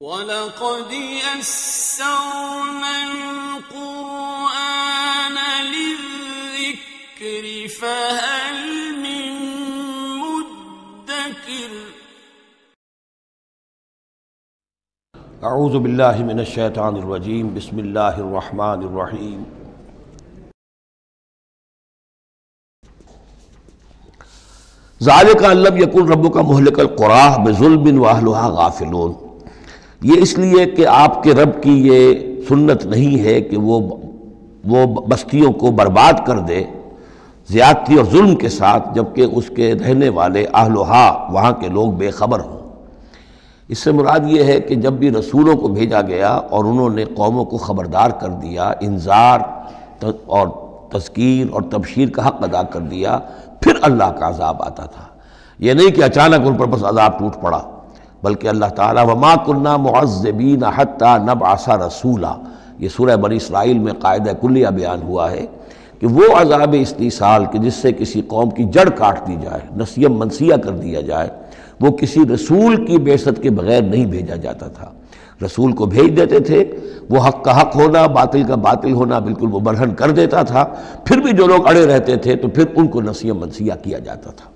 وَلَقَدْ يَسَّرْنَا الْقُرْآنَ لِلذِّكْرِ فَهَلْ مِن مُّدَّكِرٍ اعوذ باللہ من الشیطان الرجیم بسم اللہ الرحمن الرحیم ذالک ان لم یکن ربک مہلک القری بظلم واہلھا غافلون، یہ اس لیے کہ آپ کے رب کی یہ سنت نہیں ہے کہ وہ بستیوں کو برباد کر دے زیادتی اور ظلم کے ساتھ، جبکہ اس کے رہنے والے اہلھا وہاں کے لوگ بے خبر ہوں۔ اس سے مراد یہ ہے کہ جب بھی رسولوں کو بھیجا گیا اور انہوں نے قوموں کو خبردار کر دیا، انذار اور تذکیر اور تبشیر کا حق ادا کر دیا، پھر اللہ کا عذاب آتا تھا۔ یہ نہیں کہ اچانک ان پر بس عذاب ٹوٹ پڑا، بلکہ اللہ تعالیٰ وَمَا كُنَّا مُعَذِّبِينَ حَتَّى نَبْعَثَ رَسُولًا، یہ سورہ بنی اسرائیل میں قاعدہ کلیہ بیان ہوا ہے کہ وہ عذاب استیصال کہ جس سے کسی قوم کی جڑ کاٹ دی جائے، نسیم منسیہ کر دیا جائے، وہ کسی رسول کی بعثت کے بغیر نہیں بھیجا جاتا تھا۔ رسول کو بھیج دیتے تھے، وہ حق کا حق ہونا، باطل کا باطل ہونا بالکل وہ برہن کر دیتا تھا، پھر بھی جو لوگ اڑے رہتے تھے تو پھر ان کو نسیم منسیہ کیا جاتا تھا۔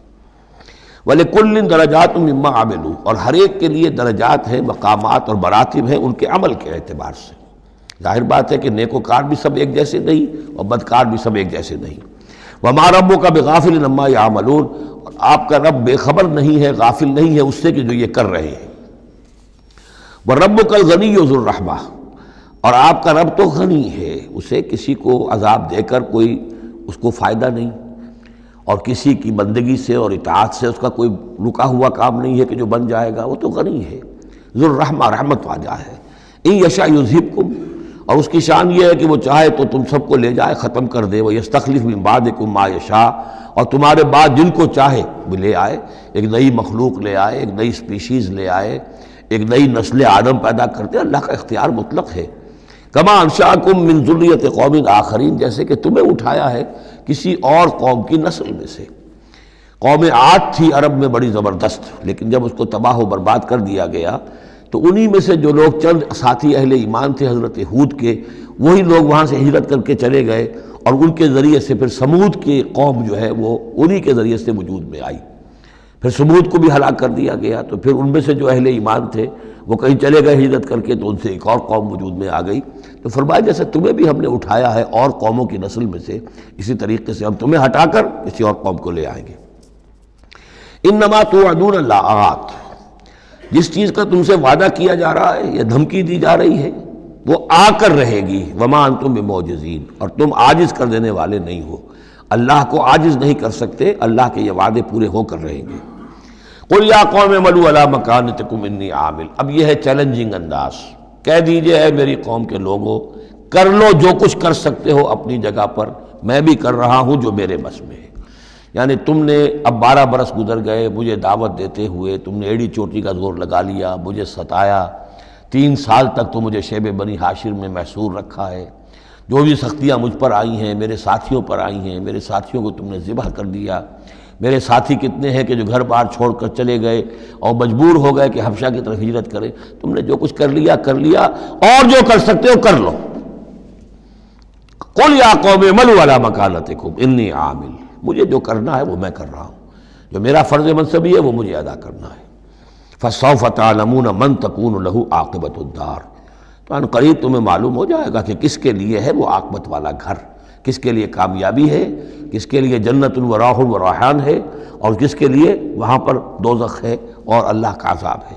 وَلِكُلٍّ دَرَجَاتٌ مِّمَّا عَمِلُوا، اور ہر ایک کے لیے درجات ہیں، مقامات اور مراتب ہیں ان کے عمل کے اعتبار سے۔ ظاہر بات ہے کہ نیکوکار بھی سب ایک جیسے نہیں اور بدکار بھی سب ایک جیسے نہیں۔ وَمَا رَبُّكَ بِغَافِلٍ عَمَّا يَعْمَلُونَ، اور آپ کا رب بے خبر نہیں ہے، غافل نہیں ہے اس سے کہ جو یہ کر رہے ہیں۔ وَرَبُّكَ الْغَنِيُّ ذُو الرَّحْمَةِ، اور آپ کا رب تو غنی ہے، اسے کسی کو عذاب دے کر کوئی اس کو فائدہ نہیں، اور کسی کی بندگی سے اور اطاعت سے اس کا کوئی رکا ہوا کام نہیں ہے کہ جو بن جائے گا، وہ تو غنی ہے، ذو الرحمہ، رحمت والا ہے۔ ان یشاء یذھبکم، اور اس کی شان یہ ہے کہ وہ چاہے تو تم سب کو لے جائے، ختم کر دے، ویستخلف من بعدکم ما یشاء، اور تمہارے بعد جن کو چاہے وہ لے آئے، ایک نئی مخلوق لے آئے، ایک نئی سپیشیز لے آئے، ایک نئی نسل آدم پیدا کرتے۔ اللہ کا اختیار مطلق ہے۔ کما انشأکم من ذریۃ قوم آخرین، جیسے کہ تمہیں اٹھایا ہے کسی اور قوم کی نسل میں سے۔ قوم عاد تھی عرب میں بڑی زبردست، لیکن جب اس کو تباہ و برباد کر دیا گیا تو انہی میں سے جو لوگ چند ساتھی اہل ایمان تھے حضرت ہود کے، وہی لوگ وہاں سے ہجرت کر کے چلے گئے، اور ان کے ذریعے سے پھر سمود کی قوم جو ہے وہ انہی کے ذریعے سے وجود میں آئی۔ پھر سمود کو بھی ہلاک کر دیا گیا، تو پھر ان میں سے جو اہل ایمان تھے وہ کہیں چلے گئے ہجرت کر کے، تو ان سے ایک اور قوم وجود میں آ گئی۔ تو فرمایا جیسے تمہیں بھی ہم نے اٹھایا ہے اور قوموں کی نسل میں سے، اسی طریقے سے ہم تمہیں ہٹا کر کسی اور قوم کو لے آئیں گے۔ انما توعدون لآت، جس چیز کا تم سے وعدہ کیا جا رہا ہے یا دھمکی دی جا رہی ہے وہ آ کر رہے گی۔ وما انتم بمعجزین، اور تم عاجز کر دینے والے نہیں ہو، اللہ کو عاجز نہیں کر سکتے، اللہ کے یہ وعدے پورے ہو کر رہیں گے۔ قل یا قوم اعملوا علی مکانتکم انی عامل، اب یہ ہے چیلنجنگ انداز، کہہ دیجئے اے میری قوم کے لوگوں، کر لو جو کچھ کر سکتے ہو اپنی جگہ پر، میں بھی کر رہا ہوں جو میرے بس میں ہے۔ یعنی تم نے اب 12 برس گزر گئے مجھے دعوت دیتے ہوئے، تم نے ایڑی چوٹی کا زور لگا لیا، مجھے ستایا، 3 سال تک تو مجھے شیب بنی ہاشر میں محصور رکھا ہے، جو بھی سختیاں مجھ پر آئی ہیں میرے ساتھیوں پر آئی ہیں، میرے ساتھیوں کو تم نے ذبح کر دیا۔ میرے ساتھی کتنے ہیں کہ جو گھر بار چھوڑ کر چلے گئے اور مجبور ہو گئے کہ حبشہ کی طرف ہجرت کریں۔ تم نے جو کچھ کر لیا اور جو کر سکتے ہو کر لو۔ قل یا قوم اعملوا علی مکانتکم انی عامل، مجھے جو کرنا ہے وہ میں کر رہا ہوں، جو میرا فرض منصبی ہے وہ مجھے ادا کرنا ہے۔ فسوف تعلمون من تکون لہ عاقبۃ الدار، تو ان قریب تمہیں معلوم ہو جائے گا کہ کس کے لیے ہے وہ عاقبت والا گھر، کس کے لیے کامیابی ہے، کس کے لیے جنت و راح و ریحان ہے، اور کس کے لیے وہاں پر دوزخ ہے اور اللہ کا عذاب ہے۔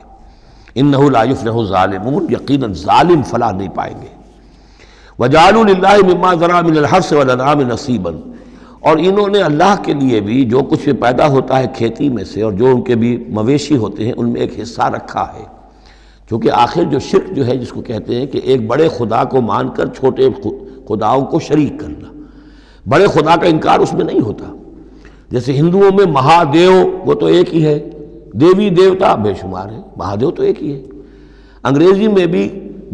انہ لا یفلح الظالمون، یقیناً ظالم فلاح نہیں پائیں گے۔ وجعلوا للہ مما ذرا من الحرث والانعام نصیبا، اور انہوں نے اللہ کے لیے بھی جو کچھ پیدا ہوتا ہے کھیتی میں سے اور جو ان کے بھی مویشی ہوتے ہیں ان میں ایک حصہ رکھا ہے، کیونکہ آخر جو شرک جو ہے جس کو کہتے ہیں کہ ایک بڑے خدا کو مان کر چھوٹے خداؤں کو شریک کرنا، بڑے خدا کا انکار اس میں نہیں ہوتا۔ جیسے ہندوؤں میں مہادیو وہ تو ایک ہی ہے، دیوی دیوتا بے شمار ہے، مہادیو تو ایک ہی ہے۔ انگریزی میں بھی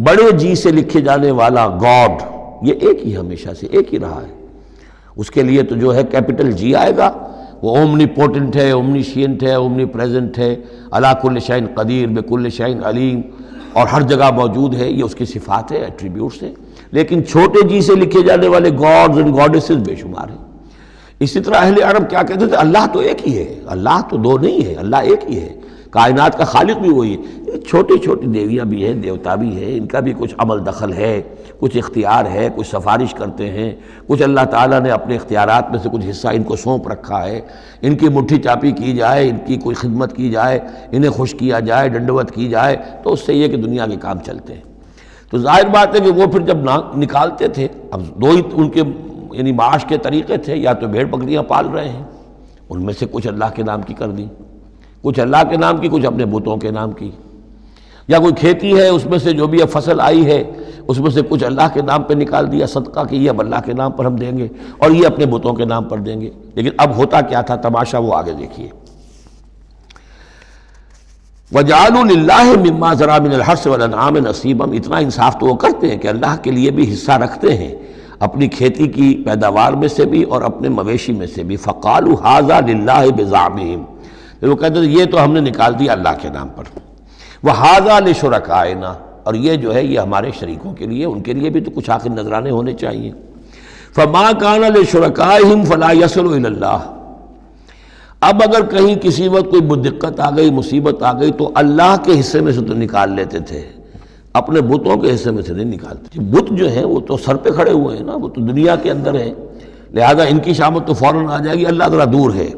بڑے جی سے لکھے جانے والا گاڈ یہ ایک ہی ہمیشہ سے ایک ہی رہا ہے، اس کے لیے تو جو ہے کیپٹل جی آئے گا، وہ اومنی پوٹنٹ ہے، اومنی شینٹ ہے، اومنی پریزنٹ ہے، علی کل شیء قدیر بکل شیء علیم، اور ہر جگہ موجود ہے، یہ اس کی صفات ہے، ایٹریبیوٹس ہیں. لیکن چھوٹے جی سے لکھے جانے والے گاڈز اینڈ گاڈیسز بے شمار ہیں. اسی طرح اہل عرب کیا کہتے تھے؟ اللہ تو ایک ہی ہے، اللہ تو دو نہیں ہے، اللہ ایک ہی ہے، کائنات کا خالق بھی وہی ہے. چھوٹی چھوٹی دیویاں بھی ہیں، دیوتا بھی ہیں، ان کا بھی کچھ عمل دخل ہے، کچھ اختیار ہے، کچھ سفارش کرتے ہیں، کچھ اللہ تعالیٰ نے اپنے اختیارات میں سے کچھ حصہ ان کو سونپ رکھا ہے. ان کی مٹھی چاپی کی جائے، ان کی کوئی خدمت کی جائے، انہیں خوش کیا جائے، ڈنڈوت کی جائے، تو اس سے یہ کہ دنیا کے کام چلتے ہیں. تو ظاہر بات ہے کہ وہ پھر جب نکالتے تھے، اب دو ہی ان کے یعنی معاش کے طریقے تھے، یا تو بھیڑ بکریاں پال رہے ہیں، ان میں سے کچھ اللہ کے نام کی کر دی، کچھ اللہ کے نام کی، کچھ اپنے بتوں کے نام کی، یا کوئی کھیتی ہے اس میں سے جو بھی اب فصل آئی ہے اس میں سے کچھ اللہ کے نام پہ نکال دیا صدقہ کہ یہ اب اللہ کے نام پر ہم دیں گے اور یہ اپنے بتوں کے نام پر دیں گے. لیکن اب ہوتا کیا تھا تماشا وہ آگے دیکھیے. وَجَعَلُوا لِلَّهِ مِمَّا ذَرَا مِنَ الْحَرْثِ وَالْأَنْعَامِ نَصِيبًا. اتنا انصاف تو وہ کرتے ہیں کہ اللہ کے لیے بھی حصہ رکھتے ہیں اپنی کھیتی کی پیداوار میں سے بھی اور اپنے مویشی میں سے بھی. فَقَالُوا هَذَا لِلَّهِ بِزَعْمِهِمْ. وہ کہتے ہیں یہ تو ہم نے نکال دیا اللہ کے نام پر. وَهَذَا لِشُرَكَائِنَا. اور یہ جو ہے یہ ہمارے شریکوں کے لیے، ان کے لیے بھی تو کچھ آخر نذرانے ہونے چاہیے. فَمَا كَانَ لِشُرَكَائِهِمْ فَلَا يَصِلُ إِلَى اللَّهِ. اب اگر کہیں کسی وقت کوئی دقت آ گئی، مصیبت آ گئی، تو اللہ کے حصے میں سے تو نکال لیتے تھے، اپنے بتوں کے حصے میں سے نہیں نکالتے. بت جو ہیں وہ تو سر پہ کھڑے ہوئے ہیں نا، وہ تو دنیا کے اندر ہیں، لہذا ان کی شامت تو فوراً آ جائے گی، اللہ ذرا دور ہے.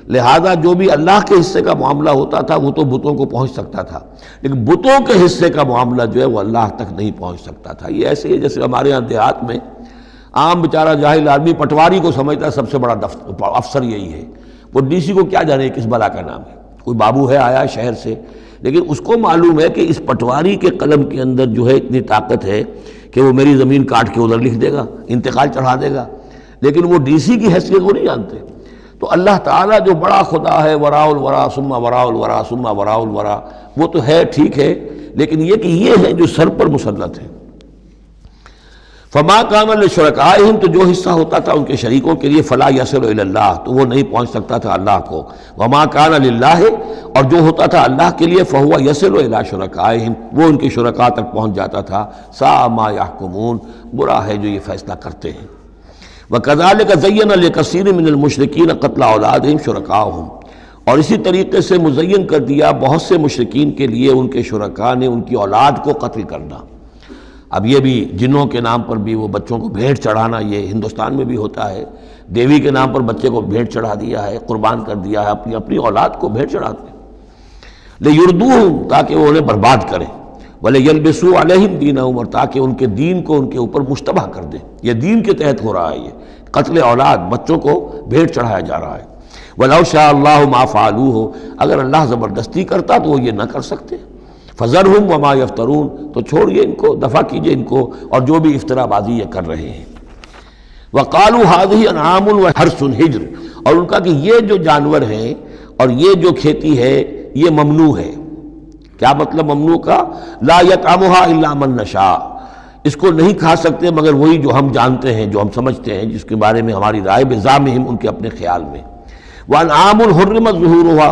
لہذا جو بھی اللہ کے حصے کا معاملہ ہوتا تھا وہ تو بتوں کو پہنچ سکتا تھا، لیکن بتوں کے حصے کا معاملہ جو ہے وہ اللہ تک نہیں پہنچ سکتا تھا. یہ ایسے ہی جیسے ہمارے یہاں دیہات میں عام بیچارہ جاہل آدمی پٹواری کو سمجھتا ہے سب سے بڑا افسر یہی ہے. وہ ڈی سی کو کیا جانے کس بلا کا نام ہے، کوئی بابو ہے آیا شہر سے، لیکن اس کو معلوم ہے کہ اس پٹواری کے قلم کے اندر جو ہے اتنی طاقت ہے کہ وہ میری زمین کاٹ کے ادھر لکھ دے گا، انتقال چڑھا دے گا. لیکن وہ ڈی سی کی حیثیت وہ نہیں جانتے. تو اللہ تعالیٰ جو بڑا خدا ہے، وراء الورا ثم وراء الورا ثم وراء الورا، وہ تو ہے ٹھیک ہے، لیکن یہ کہ یہ ہے جو سر پر مسلط ہے. فما کان لشرکائہم. تو جو حصہ ہوتا تھا ان کے شریکوں کے لیے، فلا یصل الی اللہ. تو وہ نہیں پہنچ سکتا تھا اللہ کو. وما کان للہ. اور جو ہوتا تھا اللہ کے لیے، فہو یصل الی شرکائہم. وہ ان کے شرکاء تک پہنچ جاتا تھا. ساء ما یحکمون. برا ہے جو یہ فیصلہ کرتے ہیں. وَكَذَلِكَ زَيَّنَ لِكَثِيرٍ مِّنَ الْمُشْرِكِينَ قَتْلَ أَوْلَادِهِمْ شُرَكَاؤُهُمْ. اور اسی طریقے سے مزین کر دیا بہت سے مشرکین کے لیے ان کے شرکاء نے ان کی اولاد کو قتل کرنا. اب یہ بھی جنوں کے نام پر بھی وہ بچوں کو بھیٹ چڑھانا، یہ ہندوستان میں بھی ہوتا ہے. دیوی کے نام پر بچے کو بھیٹ چڑھا دیا ہے، قربان کر دیا ہے، اپنی اولاد کو بھیٹ چڑھاتے ہیں. لِيُرْدُوهُمْ. تاکہ وہ انہیں برباد کریں. وَلِيَلْبِسُوا عَلَيْهِمْ دِينَهُمْ. اور تاکہ ان کے دین کو ان کے اوپر مشتبہ کر دیں. یہ دین کے تحت ہو رہا ہے، یہ قتل اولاد، بچوں کو بھیٹ چڑھایا جا رہا ہے. وَلَوْ شَاءَ اللَّهُ مَا فَعَلُوهُ. اگر اللہ زبردستی کرتا تو وہ یہ نہ کر سکتے. فَذَرْهُمْ وَمَا يَفْتَرُونَ. تو چھوڑیے ان کو، دفع کیجئے ان کو اور جو بھی افترا بازی یہ کر رہے ہیں. وَقَالُوا هَٰذِهِ أَنْعَامٌ وَحَرْثٌ حِجْرٌ. اور ان کا کہ یہ جو جانور ہیں اور یہ جو کھیتی ہے یہ ممنوع ہے. کیا مطلب ممنوع کا؟ لا يطعمها الا من نشاء. اس کو نہیں کھا سکتے مگر وہی جو ہم جانتے ہیں، جو ہم سمجھتے ہیں، جس کے بارے میں ہماری رائے بزعمہم، ان کے اپنے خیال میں. وانعام حرمت ظہورها.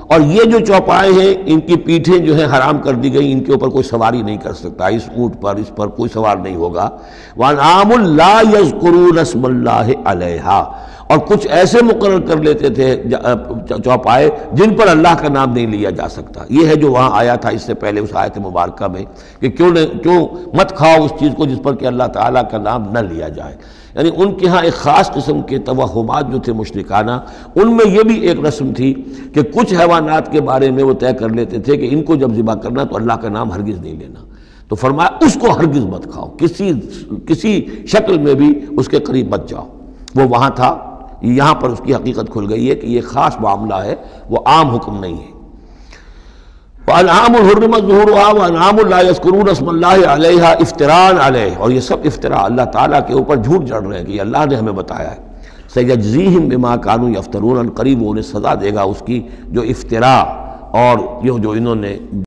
اور یہ جو چوپائے ہیں ان کی پیٹھیں جو ہیں حرام کر دی گئی، ان کے اوپر کوئی سواری نہیں کر سکتا، اس اونٹ پر اس پر کوئی سوار نہیں ہوگا. وانعام لا یذکرون اسم اللہ علیہا. اور کچھ ایسے مقرر کر لیتے تھے چوپائے جن پر اللہ کا نام نہیں لیا جا سکتا. یہ ہے جو وہاں آیا تھا اس سے پہلے اس آیت مبارکہ میں کہ کیوں مت کھاؤ اس چیز کو جس پر کہ اللہ تعالیٰ کا نام نہ لیا جائے. یعنی ان کے ہاں ایک خاص قسم کے توہمات جو تھے مشرکانہ، ان میں یہ بھی ایک رسم تھی کہ کچھ حیوانات کے بارے میں وہ طے کر لیتے تھے کہ ان کو جب ذبح کرنا تو اللہ کا نام ہرگز نہیں لینا. تو فرمایا اس کو ہرگز مت کھاؤ، کسی شکل میں بھی اس کے قریب مت جاؤ. وہ وہاں تھا، یہاں پر اس کی حقیقت کھل گئی ہے کہ یہ خاص معاملہ ہے، وہ عام حکم نہیں ہے. وَأَنْعَامٌ حُرِّمَتْ ظُهُورُهَا وَأَنْعَامٌ لَا يَذْكُرُونَ اسْمَ اللَّهِ عَلَيْهَا افْتِرَاءً عَلَيْهِ. اور یہ سب افطرا اللہ تعالیٰ کے اوپر جھوٹ جڑ رہے ہیں کہ یہ اللہ نے ہمیں بتایا ہے. سَيَجْزِيهِمْ بِمَا كَانُوا يَفْتَرُونَ. قریب وہ انہیں سزا دے گا اس کی جو افطرا اور یہ جو انہوں نے